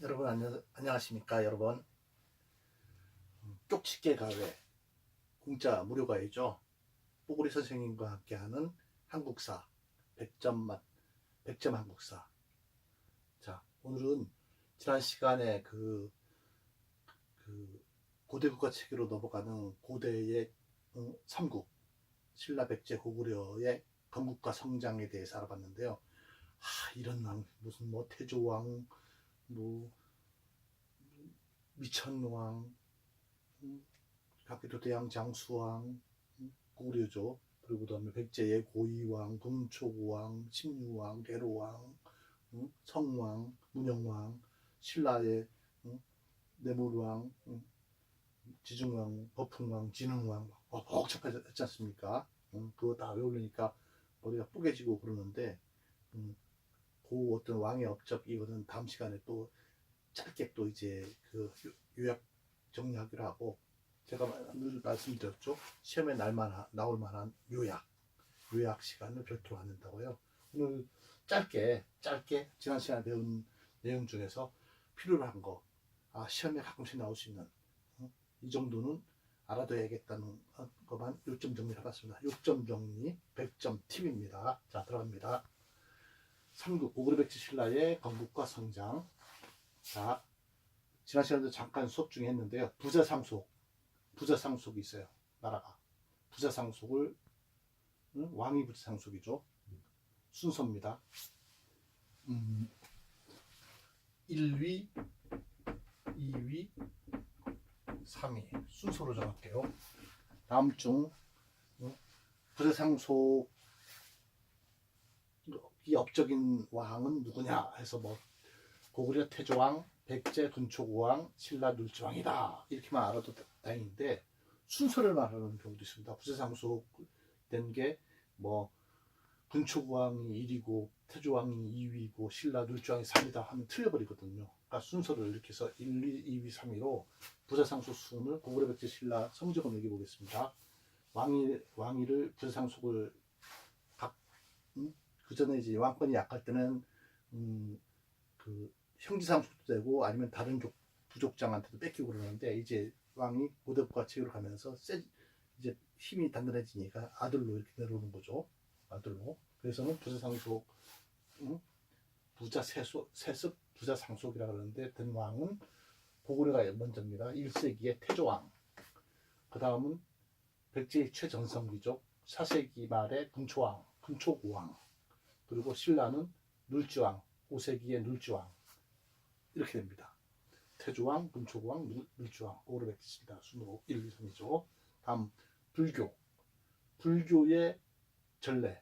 여러분 안녕하십니까 여러분. 쪽집게 가회 공짜 무료 가회죠. 뽀구리 선생님과 함께하는 한국사 100점 한국사. 자, 오늘은 지난 시간에 그 고대국가 체계로 넘어가는 고대의 삼국 신라 백제 고구려의 건국과 성장에 대해서 알아봤는데요. 이런 왕 무슨 뭐 태조왕 뭐 미천왕, 각기도대왕, 장수왕, 고구려죠. 그리고 그다음에 백제의 고이왕, 금초고왕, 침유왕, 대로왕, 성왕, 문영왕, 신라의 내물왕, 지중왕, 버풍왕, 진흥왕, 복잡하지 않습니까? 그거 다 외우려니까 머리가 뿌개지고 그러는데, 그 어떤 왕의 업적 이거는 다음 시간에 또 짧게 또 이제 그 요약 정리하기로 하고, 제가 늘 말씀드렸죠. 시험에 나올 만한 요약 시간을 별도로 갖는다고요. 오늘 짧게 지난 시간에 배운 내용 중에서 필요로 한 거, 시험에 가끔씩 나올 수 있는 이 정도는 알아둬야겠다는 것만 요점 정리를 해봤습니다. 요점 정리 100점 팁입니다. 자, 들어갑니다. 삼국 고구려 백제 신라의 건국과 성장. 자, 지난 시간에도 잠깐 수업 중에 했는데요. 부자상속이 있어요. 나라가 부자상속을 왕이 부자상속이죠. 순서입니다. 1위, 2위, 3위 순서로 정할게요. 다음 중 부자상속이 업적인 왕은 누구냐 해서 뭐 고구려 태조왕, 백제 근초고왕, 신라 눌지왕이다 이렇게만 알아도 다행인데, 순서를 말하는 경우도 있습니다. 부자상속 된 게 뭐 근초고왕이 1위고 태조왕이 2위고 신라 눌지왕이 3위다 하면 틀려버리거든요. 그러니까 순서를 이렇게 해서 1, 2, 2위, 3위로 부자상속 순을 고구려 백제 신라 성적을 매겨보겠습니다. 왕위를 부자상속을 그 전에 이제 왕권이 약할 때는 그 형제상속도 되고 아니면 다른 부족장한테도 뺏기고 그러는데, 이제 왕이 고대국가 체계로 가면서 이제 힘이 단단해지니까 아들로 이렇게 내려오는 거죠. 아들로. 그래서는 부자상속, 세습 부자상속이라 그러는데, 된 왕은 고구려가 먼저입니다. 1세기의 태조왕. 그 다음은 백제의 최전성기죠. 4세기 말에 금초고왕. 그리고 신라는 눌지왕, 5세기의 눌지왕. 이렇게 됩니다. 태조왕, 금초고왕, 눌지왕, 고구려 백제입니다. 순으로 1, 2, 3이죠. 다음 불교의 전례.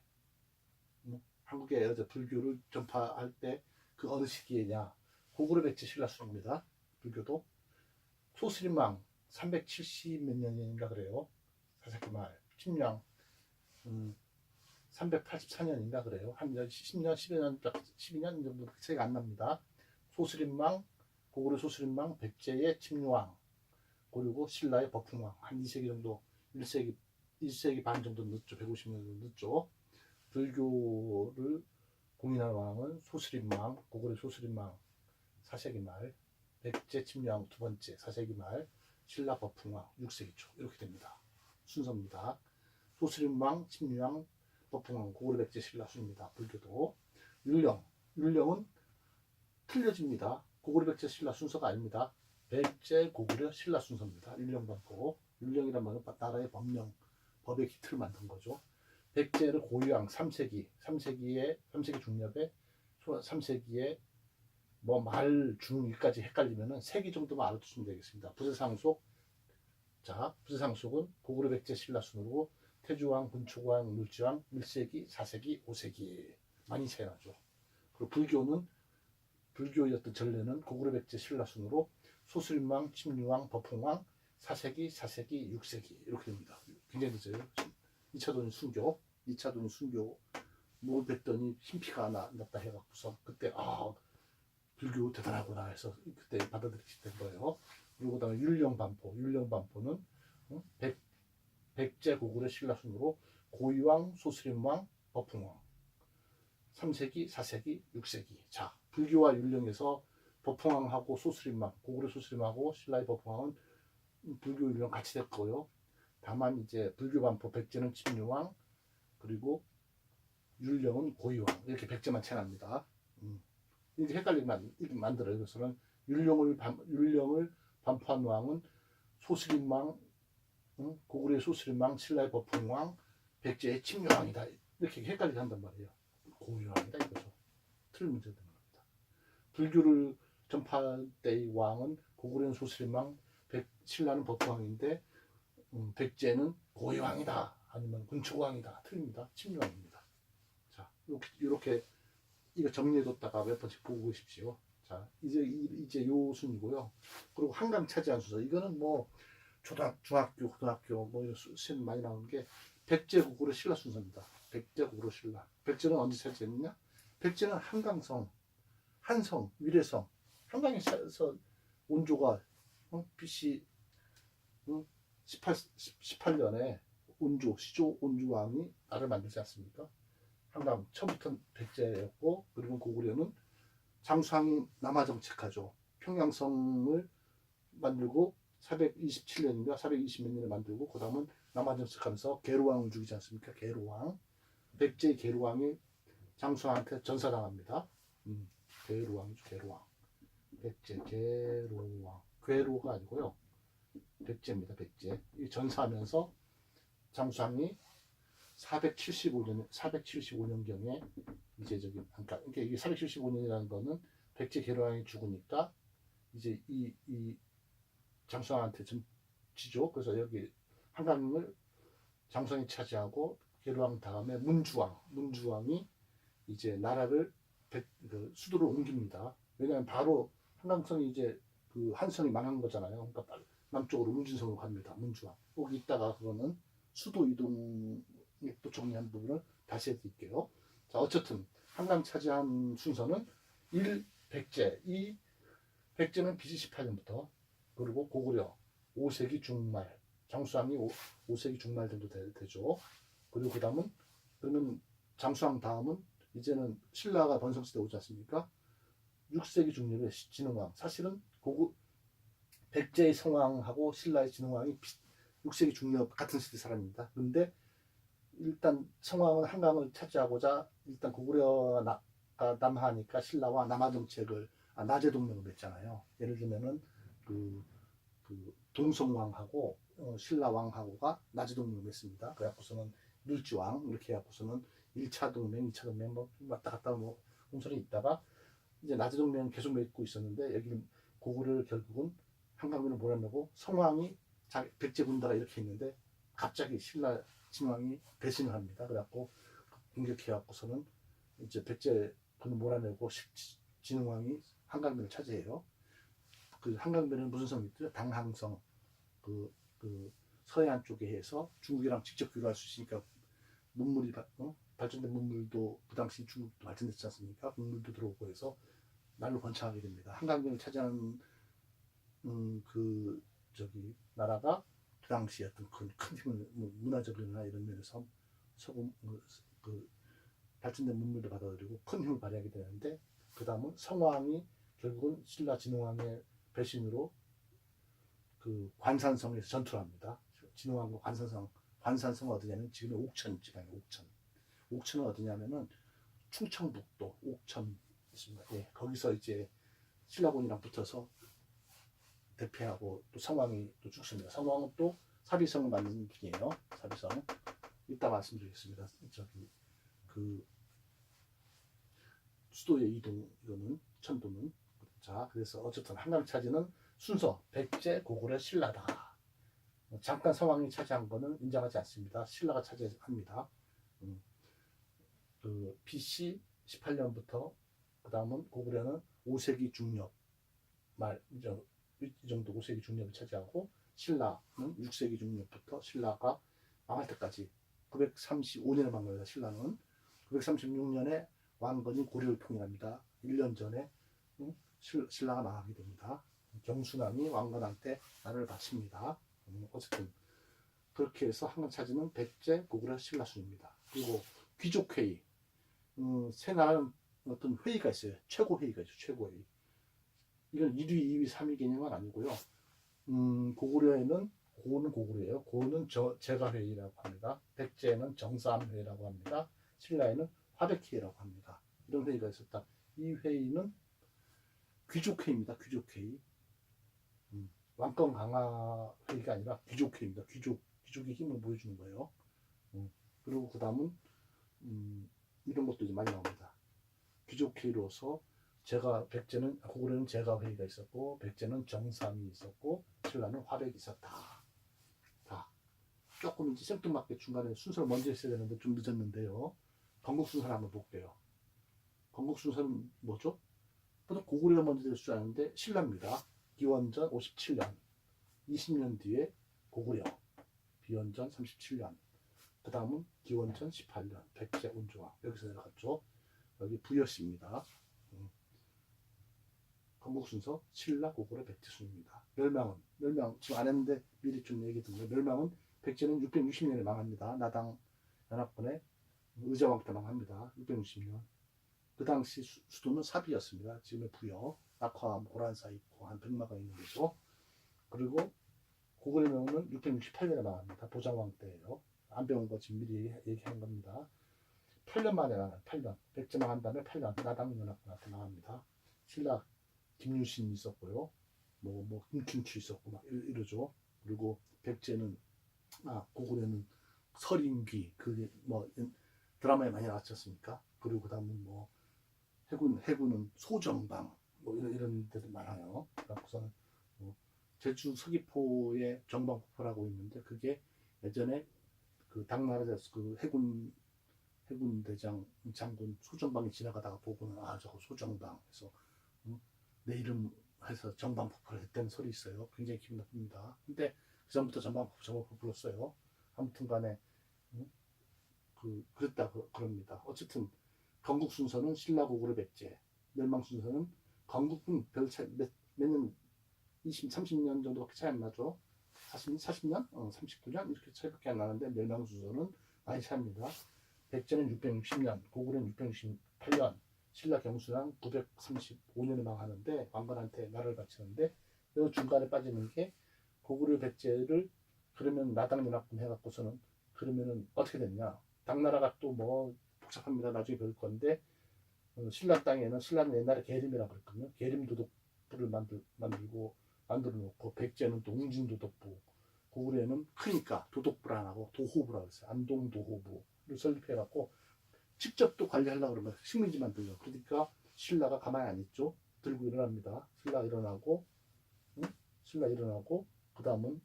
한국에 어제 불교를 전파할 때 그 어느 시기에냐? 고구려 백제 신라 순입니다. 불교도 소스림왕 370 몇 년인가 그래요. 4세기 말. 침량 384년인가 그래요. 한 10년, 12년 정도 차이가 안 납니다. 소스림왕, 고구려 소스림왕, 백제의 침유왕, 그리고 신라의 버풍왕. 한 2세기 정도, 1세기 반 정도 늦죠. 150년 정도 늦죠. 불교를 공인한 왕은 소스림왕, 고구려 소스림왕 4세기 말, 백제 침유왕 두 번째 4세기 말, 신라 버풍왕 6세기 초. 이렇게 됩니다. 순서입니다. 소스림왕, 침유왕, 버풍왕, 고구려 백제 신라 순입니다. 불교도. 율령은 틀려집니다. 고구려 백제 신라 순서가 아닙니다. 백제 고구려 신라 순서입니다. 율령반포. 율령이란 말은 나라의 법령, 법의 기틀을 만든 거죠. 백제를 고유왕 3세기 중엽에 3세기에 뭐 말 중1까지 헷갈리면은 3기 정도만 알아두시면 되겠습니다. 부자상속은 고구려 백제 신라 순으로 태조왕, 근초고왕, 눌지왕 1세기, 4세기, 5세기 많이 차이 나죠. 그리고 불교의 어떤 전례는 고구려 백제 신라 순으로 소스림왕, 침유왕, 버풍왕 4세기, 6세기 이렇게 됩니다. 굉장히 늦어요. 2차도는 순교 뭘 뵀더니 흰피가 났다 해갖고서 그때 불교 대단하구나 해서 그때 받아들이게 된 거예요. 그리고 그다음에 율령반포는 백제 고구려 신라 순으로 고이왕, 소스림왕, 버풍왕 3세기, 4세기, 6세기. 자, 불교와 율령에서 법흥왕하고 소스림왕, 고구려 소스림하고 신라의 법흥왕은 불교 율령 같이 됐고요. 다만 이제 불교 반포 백제는 침류왕, 그리고 율령은 고위왕, 이렇게 백제만 채납니다. 이제 헷갈리게 만들어요. 그래서는 율령을 반포한 왕은 소스림왕, 고구려의 소스림왕, 신라의 법흥왕, 백제의 침류왕이다. 이렇게 헷갈리게 한단 말이에요. 고위왕이다 이거죠. 틀린 문제가 되는 겁니다. 불교를 전파할 때의 왕은 고구려는 소스림왕, 신라는 법흥왕인데 백제는 고위왕이다. 아니면 군초왕이다. 틀립니다. 침류왕입니다. 자, 이렇게 이거 정리해뒀다가 몇 번씩 보고 계십시오. 자, 이제 요 순이고요. 그리고 한강 차지한 순서. 이거는 뭐 중학교, 고등학교 뭐 이런 시험 많이 나오는 게 백제, 고구려, 신라 순서입니다. 백제, 고구려, 신라. 백제는 언제 차지했느냐? 백제는 한강성, 한성, 위례성, 한강에서 온조가 BC 18년에 시조 온주왕이 나를 만들지 않습니까? 한강 처음부터 백제였고, 그리고 고구려는 장수왕이 남하정책하죠. 평양성을 만들고 427년인가 420몇 년에 만들고, 그 다음은 남하정책하면서 계로왕을 죽이지 않습니까? 계로왕. 백제의 계로왕이 장수왕한테 전사당합니다. 계로왕이죠. 계로왕. 백제 계로왕. 괴로가 아니고요. 백제입니다. 백제. 이 전사하면서 장수왕이 475년경에 이제 그러니까 이게 475년이라는 거는 백제 계로왕이 죽으니까 이제 이 장수왕한테 지죠. 그래서 여기 한강을 장수왕이 차지하고, 계로왕 다음에 문주왕이 이제 나라를 수도를 옮깁니다. 왜냐하면 바로 한강성이 이제 그 한성이 망한 거잖아요. 그러니까 남쪽으로 문진성으로 갑니다. 문주왕. 거기 있다가 그거는 수도 이동 또 정리한 부분을 다시 해드릴게요. 자, 어쨌든 한강 차지한 순서는 1. 백제. 2. 백제는 BC 18년부터, 그리고 고구려 5세기 중말, 장수왕이 5세기 중말 정도 되죠. 그리고 그 다음은, 그러면 장수왕 다음은 이제는 신라가 번성시대 오지 않습니까? 6세기 중엽의 진흥왕. 사실은 백제의 성왕하고 신라의 진흥왕이 6세기 중엽 같은 시대 사람입니다. 그런데 일단 성왕은 한강을 차지하고자 일단 고구려가 남하니까 신라와 남하 정책을 나제 동맹을 맺잖아요. 예를 들면은 그 동성왕하고 신라왕하고가 나제 동맹을 맺습니다. 그래갖고서는 물지왕 이렇게 해갖고서는 1차 동맹, 2차 동맹 뭐 왔다 갔다 뭐 홍선이 있다가 이제 나제 동맹은 계속 맺고 있었는데, 여기는 고구려를 결국은 한강민을 몰아내고 성왕이 백제 군다가 이렇게 있는데 갑자기 신라 진왕이 배신을 합니다. 그래갖고 공격해갖고서는 이제 백제 군을 몰아내고 진흥왕이 한강민을 차지해요. 그 한강민은 무슨 성이 있죠? 당항성. 그 서해안 쪽에 해서 중국이랑 직접 교류할 수 있으니까 문물이 발전된 문물도 그 당시 중국도 발전됐지 않습니까? 문물도 들어오고 해서 날로 번창하게 됩니다. 한강민을 차지하는 나라가 그 당시 어떤 큰 힘을 문화적이나 이런 면에서 발전된 문물도 받아들이고 큰 힘을 발휘하게 되는데, 그 다음은 성왕이 결국은 신라 진흥왕의 배신으로 그 관산성에서 전투를 합니다. 진흥왕과 관산성은 어디냐면 지금의 옥천 지방이에요. 옥천은 어디냐면은 충청북도 옥천 있습니다. 예, 거기서 이제 신라군이랑 붙어서 대패하고 또 성왕이 또 죽습니다. 성왕은 또 사비성을 만든 분이에요. 사비성. 이따 말씀드리겠습니다. 그 수도의 이동, 이거는 천도는. 자, 그래서 어쨌든 한강 차지는 순서 백제, 고구려, 신라다. 잠깐 성왕이 차지한 거는 인정하지 않습니다. 신라가 차지합니다. 그 BC 18년부터 그 다음은 고구려는 5세기 중엽 말 이 정도 5세기 중엽을 차지하고, 신라는 6세기 중엽부터 신라가 망할 때까지 935년에 망합니다. 신라는 936년에 왕건이 고려를 통일합니다. 1년 전에 신라가 망하게 됩니다. 경순왕이 왕건한테 나라를 바칩니다. 어쨌든 그렇게 해서 한강 차지는 백제, 고구려, 신라 순입니다. 그리고 귀족회의, 세 나라는 어떤 회의가 있어요. 최고회의가 있죠. 최고회의. 이건 1위, 2위, 3위 개념은 아니고요. 고구려에는 고는 고구려예요. 고는 제가회의라고 합니다. 백제는 정삼회라고 합니다. 신라에는 화백회의라고 합니다. 이런 회의가 있었다. 이 회의는 귀족회의입니다. 귀족회의. 왕권 강화 회의가 아니라 귀족회의입니다. 귀족의 힘을 보여주는 거예요. 그리고 그 다음은 이런 것도 이제 많이 나옵니다. 귀족회의로서 백제는 고구려는 제가회의가 있었고 백제는 정삼이 있었고 신라는 화백이 있었다. 자, 조금 이제 생뚱맞게 중간에 순서를 먼저 했어야 되는데 좀 늦었는데요. 건국 순서를 한번 볼게요. 건국 순서는 뭐죠? 보통 고구려가 먼저 될 줄 아는데 신라입니다. 기원전 57년, 20년 뒤에 고구려, 비원전 37년, 그 다음은 기원전 18년, 백제 운조왕. 여기서 내려갔죠. 여기 부여씨입니다. 건국 순서 신라, 고구려, 백제 순입니다. 멸망 지금 안 했는데 미리 좀 얘기 드리면 멸망은 백제는 660년에 망합니다. 나당 연합군의 의자왕 때 망합니다. 660년. 그 당시 수도는 사비였습니다. 지금의 부여, 낙화, 고란사 있고 한 100마가 있는 거죠. 그리고 고구려명은 668년에 망합니다. 보장왕 때예요. 안 배운 거 지금 미리 얘기한 겁니다. 8년 만에 망한 8년. 백제 망한 다음에 8년 나당 연합군한테 망합니다. 신라 김유신 있었고요. 뭐 김춘추 있었고 막 이러죠. 그리고 백제는 고구려는 설인귀 그게 뭐 드라마에 많이 나왔지 않습니까? 그리고 그다음은 뭐 해군은 소정방 뭐 이런 데도 많아요. 그래서는 뭐 제주 서귀포에 정방폭포라고 있는데 그게 예전에 그 당나라에서 그 해군 대장 장군 소정방이 지나가다가 보고는 저거 소정방 해서 내 이름 해서 정방폭포를 했다는 소리 있어요. 굉장히 기분 나쁩니다. 근데 그 전부터 정방폭포 불렀어요. 아무튼간에 그랬다 그럽니다. 어쨌든 건국 순서는 신라, 고구려, 백제. 멸망 순서는 건국은 별 차이 몇 년, 30년 정도밖에 차이 안 나죠. 40년, 39년 이렇게 차이밖에 안 나는데 멸망 순서는 많이 차이입니다. 백제는 660년, 고구려는 668년, 신라 경수랑 935년에 망하는데 왕건한테 나라를 바치는데 이 중간에 빠지는 게 고구려, 백제를 그러면 나당연합군 해갖고서는 그러면은 어떻게 됐냐? 당나라가 또 뭐 복잡합니다. 나중에 볼 건데 신라 땅에는 신라는 옛날에 계림이라고 그랬거든요. 계림도독부를 만들어 놓고 백제는 또 웅진도독부, 고구려는 크니까 도독부를 안 하고 도호부라고 했어요. 안동도호부를 설립해갖고 직접 또 관리하려고 그러면 식민지 만들려. 그러니까 신라가 가만히 안 있죠. 들고 일어납니다. 신라 일어나고 그 다음은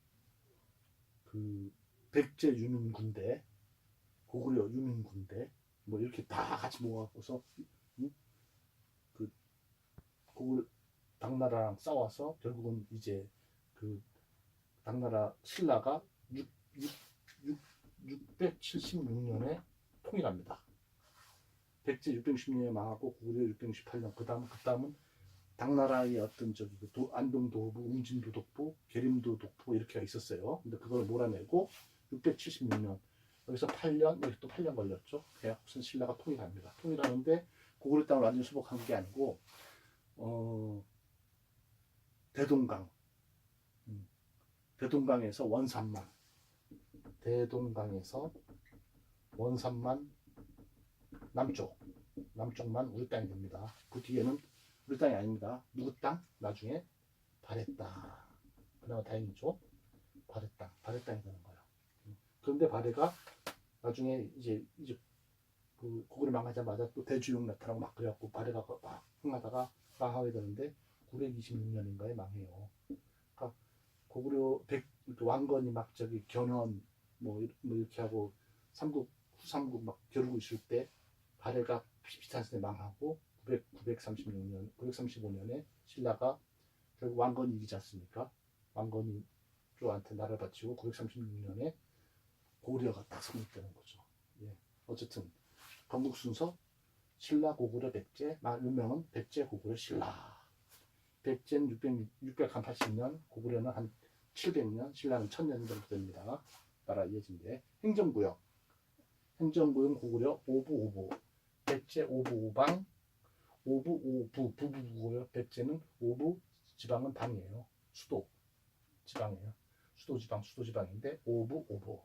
그 백제 유민군대, 고구려 유민군대 뭐 이렇게 다 같이 모아갖고서 그 고구려 당나라랑 싸워서 결국은 이제 그 당나라 신라가 676년에 통일합니다. 백제 660년에 망하고 고구려 668년 그 다음은 당나라의 어떤 안동도부, 웅진도독부, 계림도독부 이렇게 있었어요. 근데 그걸 몰아내고 676년 여기서 8년 여기 또 8년 걸렸죠. 계약선 신라가 통일합니다. 통일하는데 고구려 땅을 완전히 수복한 게 아니고 대동강에서 원산만 남쪽만 우리 땅이 됩니다. 그 뒤에는 우리 땅이 아닙니다. 누구 땅? 나중에 발해 땅. 그나마 다행이죠. 발해 땅이 되는 거예요. 그런데 발해가 나중에 이제 그 고구려 망하자마자 또 대주용 나타나고 막 그래갖고 발해가 막 흥하다가 망하게 되는데 926년인가에 망해요. 그러니까 고구려 왕건이 막 견훤 뭐 이렇게 하고 후삼국 막 겨루고 있을 때 발해가 비슷한 시대에 망하고 935년에 신라가 결국 왕건이 이기지 않습니까? 왕건이 쪼한테 나라를 바치고 936년에 고구려가 딱 성립되는 거죠. 예. 어쨌든 건국 순서 신라, 고구려, 백제, 유명은 백제, 고구려, 신라. 백제는 680년, 고구려는 한 700년, 신라는 1000년 정도 됩니다. 나라 이어진데 행정구역은 고구려 5부, 백제 5부 5방, 5부 5부 부부고요. 백제는 5부 지방은 당이에요. 수도 지방이에요. 수도 지방인데 오부 오보.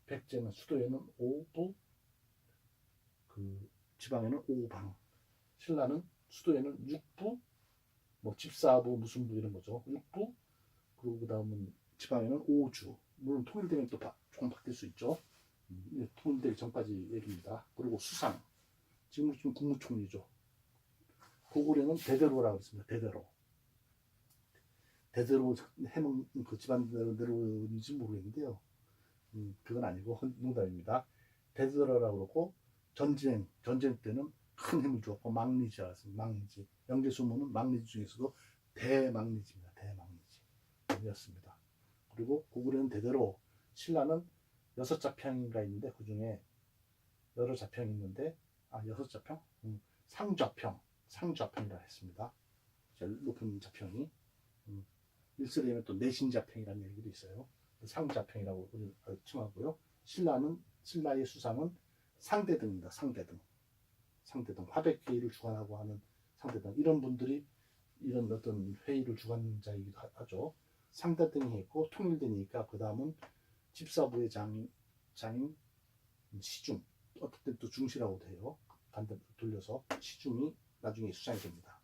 백제는 수도에는 오부, 그 지방에는 오방. 신라는 수도에는 육부, 뭐 집사부 무슨 부 이런 거죠. 육부. 그리고 그다음은 지방에는 오주. 물론 통일되면 또 조금 바뀔 수 있죠. 통일되기 전까지 얘기입니다. 그리고 수상. 지금 국무총리죠. 고구려는 대대로라고 했습니다. 대대로. 대대로 해먹 그 집안대로인지 모르겠는데요. 그건 아니고 농담입니다. 대대로라고 그러고 전쟁 때는 큰 힘을 주었고 망리지라 했습니다. 망리지. 영계수문은 망리지 중에서도 대망리지입니다. 대망리지였습니다. 그리고 고구려는 대대로, 신라는 6자평인가 있는데 그 중에 여러 자평이 있는데 6자평? 상좌평이라 했습니다. 제일 높은 자평이. 일설에는 또 내신자평이라는 얘기도 있어요. 상자평이라고 칭하고요. 신라의 수상은 상대등입니다. 상대등. 화백회의를 주관하고 하는 상대등. 이런 분들이 이런 어떤 회의를 주관자이기도 하죠. 상대등이 있고 통일되니까 그 다음은 집사부의 장인 시중, 어떨 땐 또 중시라고도 해요. 반대로 돌려서 시중이 나중에 수장이 됩니다.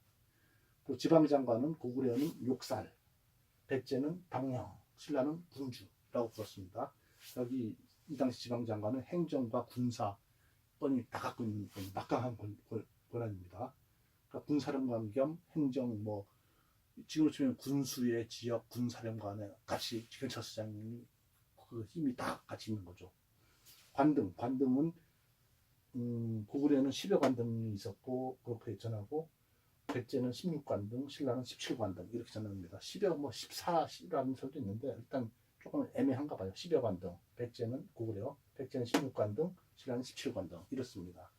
또 지방장관은 고구려는 욕살, 백제는 당령, 신라는 군주라고 불렀습니다. 여기 이 당시 지방장관은 행정과 군사 뻔히 다 갖고 있는 막강한 권한입니다. 그러니까 군사령관 겸 행정, 뭐 지금으로 치면 군수의 지역 군사령관에 같이 경찰서장이 그 힘이 다 같이 있는 거죠. 관등은 고구려는 10여 관등이 있었고 그렇게 전하고, 백제는 16관등, 신라는 17관등 이렇게 전합니다. 10여 14라는 설도 있는데 일단 조금 애매한가 봐요. 10여 관등. 백제는 고구려, 백제는 16관등, 신라는 17관등 이렇습니다.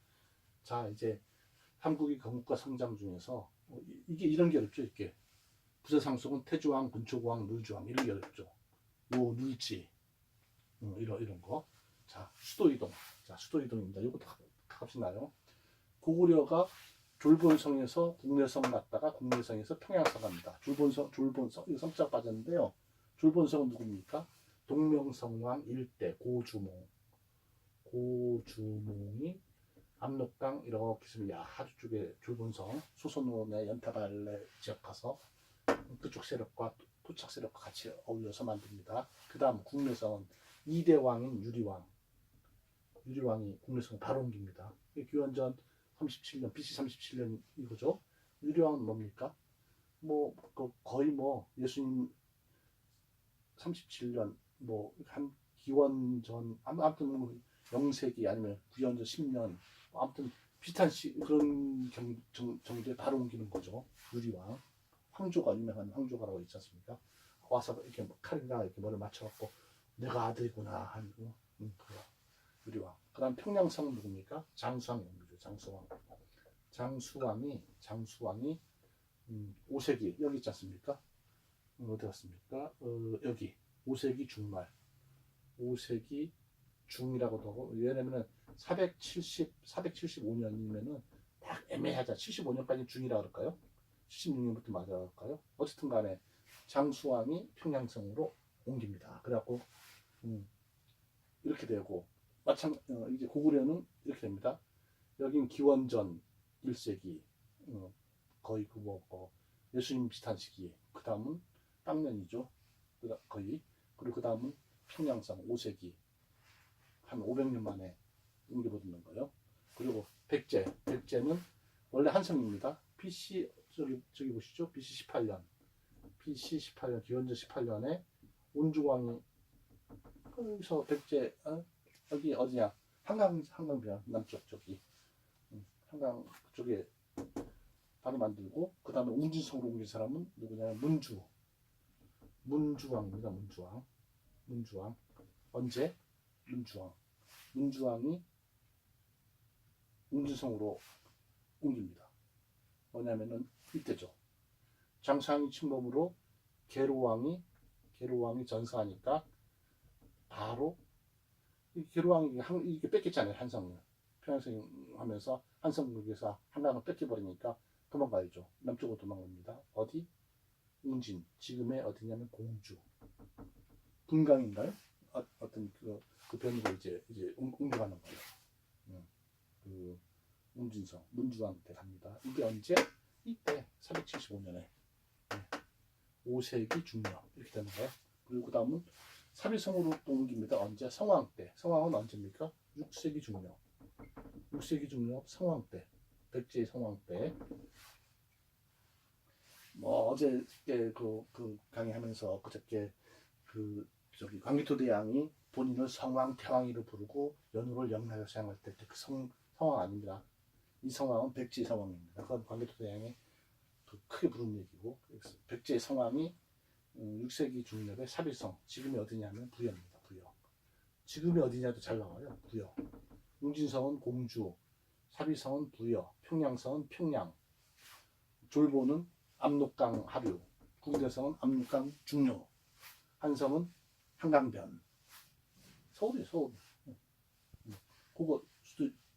자, 이제 한국의 건국과 성장 중에서 이게 이런 게 어렵죠. 이렇게 부세상속은 태조왕, 군초고왕, 눌주왕 이런 게 어렵죠. 요 눌지 이런 거. 자, 수도이동입니다. 이것도 값이 나요. 고구려가 졸본성에서 국내성 났다가 국내성에서 평양성 갑니다. 졸본성 이거 성자 빠졌는데요. 졸본성은 누굽니까? 동명성왕 일대 고주몽이 압록강 이렇게 있으면 하주 쪽에 졸본성 소선원의 연타발레 지역 가서 그쪽 세력과 토착 세력과 같이 어울려서 만듭니다. 그 다음 국내성은 2대 왕인 유리왕이 국내성을 바로 옮깁니다. 기원전 37년, BC 37년 이거죠. 유리왕은 뭡니까? 거의 예수님 37년, 한 기원전, 아무튼 영세기 아니면 구현전 10년, 아무튼 비슷한 그런 정도에 바로 옮기는 거죠. 유리왕. 유명한 황조가라고 있지 않습니까? 와서 이렇게 칼이나 이렇게 머리를 맞춰갖고 내가 아들이구나 하는 그거. 유리왕. 그 다음 평양성 누굽니까? 장수왕입니다. 장수왕이 5세기 여기 있지 않습니까? 어디 갔습니까? 여기 5세기 중말, 5세기 중이라고도 하고, 왜냐면은 475년이면은 딱 애매하자. 75년까지 중이라 그럴까요? 76년부터 맞아 할까요? 어쨌든 간에 장수왕이 평양성으로 옮깁니다. 그래갖고 이렇게 되고, 이제 고구려는 이렇게 됩니다. 여긴 기원전 1세기, 거의 예수님 비슷한 시기. 그 다음은 땅년이죠. 거의. 그리고 그 다음은 평양성 5세기. 한 500년 만에 옮겨버리는 거예요. 그리고 백제는 원래 한성입니다. BC, 저기 보시죠. BC 18년. 기원전 18년에 운주왕이, 여기서 백제, 여기 어디냐? 한강변 남쪽 저기. 한강 그쪽에 바로 만들고, 그 다음에 웅진성으로 옮긴 사람은 누구냐면 문주왕입니다. 문주왕. 언제? 문주왕이 웅진성으로 옮깁니다. 뭐냐면은 이때죠. 장수왕이 침범으로 계로왕이 전사하니까 바로 계로왕이 이게 뺏겼잖아요. 한성을 평양성 하면서 한성국에서 한강을 뺏겨버리니까 도망가야죠. 남쪽으로 도망갑니다. 어디? 웅진, 지금의 어디냐면 공주. 분강인가요? 어떤 그 변으로 이제 옮겨가는 거예요. 그 웅진성, 문주왕 때 갑니다. 이게 언제? 이때 475년에 5세기 중엽 이렇게 되는 거예요. 그리고 그 다음은 사비성으로 또 옮깁니다. 언제? 성왕 때. 성왕은 언제입니까? 6세기 중엽. 6세기 중엽 성왕 때. 백제의 성왕 때. 뭐 어저께 그 강의하면서 그저께 그 저기 광개토 대왕이 본인을 성왕 태왕이로 부르고 연호를 영나로 사용할 때 그 성왕 아닙니다. 이 성왕은 백제의 성왕입니다. 그건 광개토 대왕이 그 크게 부른 얘기고, 백제의 성왕이 6세기 중엽의 사비성, 지금이 어디냐면 부여입니다. 부여. 지금이 어디냐도 잘 나와요. 부여. 웅진성은 공주, 사비성은 부여, 평양성은 평양, 졸보는 압록강 하류, 궁대성은 압록강 중요, 한성은 한강변. 서울이 서울. 그거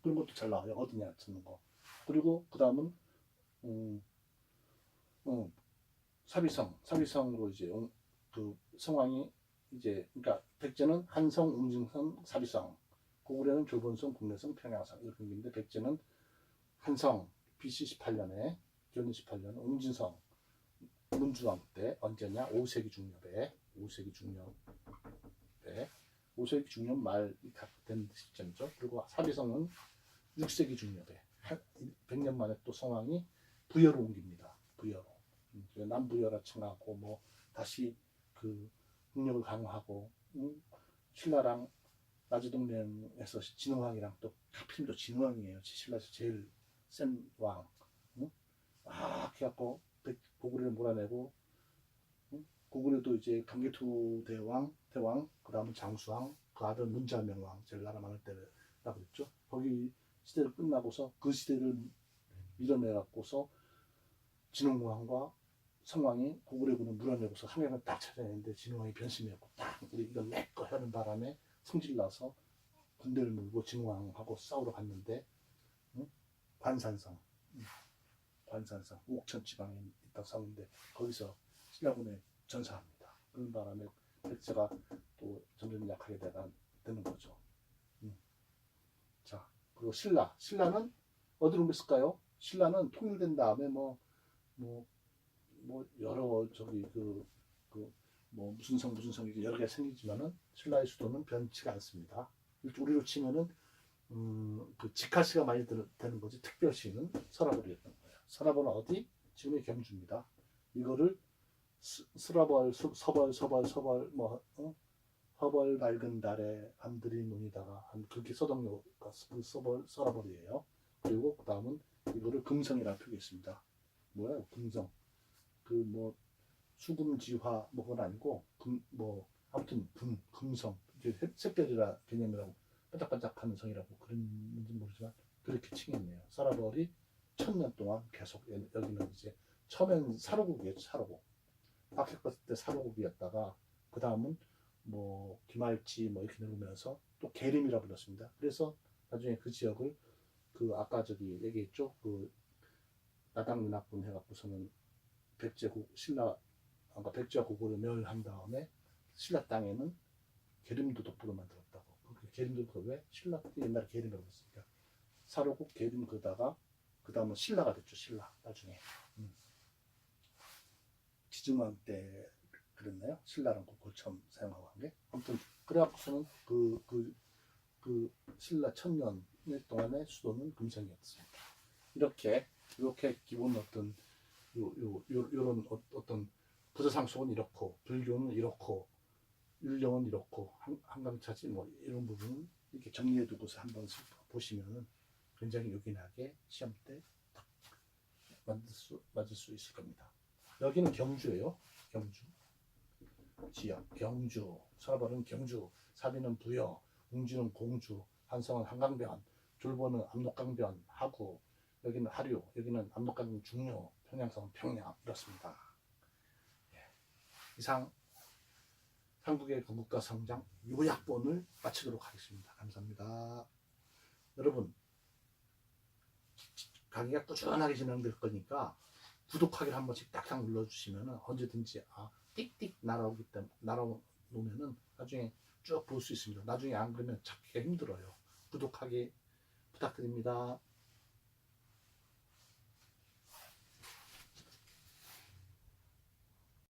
그런 것도 잘 나와요. 어디냐 찾는 거. 그리고 그 다음은 사비성으로 이제 그 성왕이 이제 그러니까 백제는 한성, 웅진성, 사비성, 고구려는 졸본성, 국내성, 평양성 이렇게 있는데 백제는 한성 BC 18년에 기원전 18년 웅진성 문주왕 때 언제냐 5세기 중엽에 5세기 중엽 말 된 시점이죠. 그리고 사비성은 6세기 중엽에 100년 만에 또 성왕이 부여로 옮깁니다. 부여로. 남부여라 칭하고 뭐 다시 그 국력을 강화하고 신라랑 나주동맹에서 진흥왕이랑 또 하필이면 진흥왕이에요. 신라에서 제일 센 왕. 그래갖고 고구려를 몰아내고 고구려도 이제 강개토 대왕 그 다음은 장수왕 그 아들 문자명왕 제일 나라 많을 때라고 했죠. 거기 시대를 끝나고서 그 시대를 밀어내갖고서 진흥왕과 성왕이 고구려군을 물어내고서 함양을 딱 찾아내는데 진흥왕이 변심했고 딱 우리 이건 내 거 하는 바람에 성질나서 군대를 물고 진흥왕하고 싸우러 갔는데 관산성 옥천 지방에 있던 성인데 거기서 신라군에 전사합니다. 그런 바람에 백제가 또 점점 약하게 되는 거죠. 자, 그리고 신라는 어디로 옮겼을까요? 신라는 통일된 다음에 뭐 여러 저기 뭐 무슨 성 이렇게 여러 개 생기지만은 신라의 수도는 변치가 않습니다. 우리로 치면은 그 직하시가 많이 되는 거지 특별시는 서라벌이었던 거예요. 서라벌은 어디? 지금의 경주입니다. 이거를 서벌 뭐 허벌 밝은 달에 밤들이 논이다가 그게 서동요가 서라벌이에요. 그리고 그 다음은 이거를 금성이라고 표기했습니다. 뭐야 금성? 그 뭐 수금지화 뭐 그건 아니고 뭐 아무튼 금성 이제 샛별이라 개념이라고 반짝반짝하는 성이라고 그런지 모르지만 그렇게 칭했네요. 서라벌이 1000년 동안 계속 여기는 이제 처음엔 사로국이었죠. 사로국. 박혁 때 사로국이었다가 그 다음은 뭐 기말지 뭐 이렇게 내려오면서 또 계림이라 불렀습니다. 그래서 나중에 그 지역을 그 아까 저기 얘기했죠. 그 나당민학군 해갖고서는 신라 아까 백제와 고구려 멸한 다음에 신라 땅에는 계림도 독부로 만들었다고. 그 계림도 왜 신라 때 옛날에 계림이라고 했으니까 사로국 계림 그다가 그 다음은 신라가 됐죠. 신라 나중에 지증왕 때 그랬나요? 신라랑 그걸 처음 사용하고 한 게. 아무튼 그래갖고서는 그 신라 1000년 동안의 수도는 금성이었습니다. 이렇게 기본 어떤 요런 어떤 부사상속은 이렇고 불교는 이렇고 율령은 이렇고 한강차지 뭐 이런 부분은 이렇게 정리해두고서 한번 보시면은 굉장히 요긴하게 시험 때 딱 맞을 수 있을 겁니다. 여기는 경주예요. 경주 지역 경주, 서라벌은 경주, 사비는 부여, 웅진은 공주, 한성은 한강변, 졸보는 압록강변 하구, 여기는 하류, 여기는 압록강 중요, 평양성은 평양 이렇습니다. 이상 한국의 건국과 성장 요약본을 마치도록 하겠습니다. 감사합니다. 여러분 강의가 꾸준하게 진행될 거니까 구독하기를 한 번씩 딱딱 눌러주시면 언제든지 띡띡 날아오기 때문에 날아오면은 나중에 쭉 볼 수 있습니다. 나중에 안 그러면 찾기가 힘들어요. 구독하기 부탁드립니다.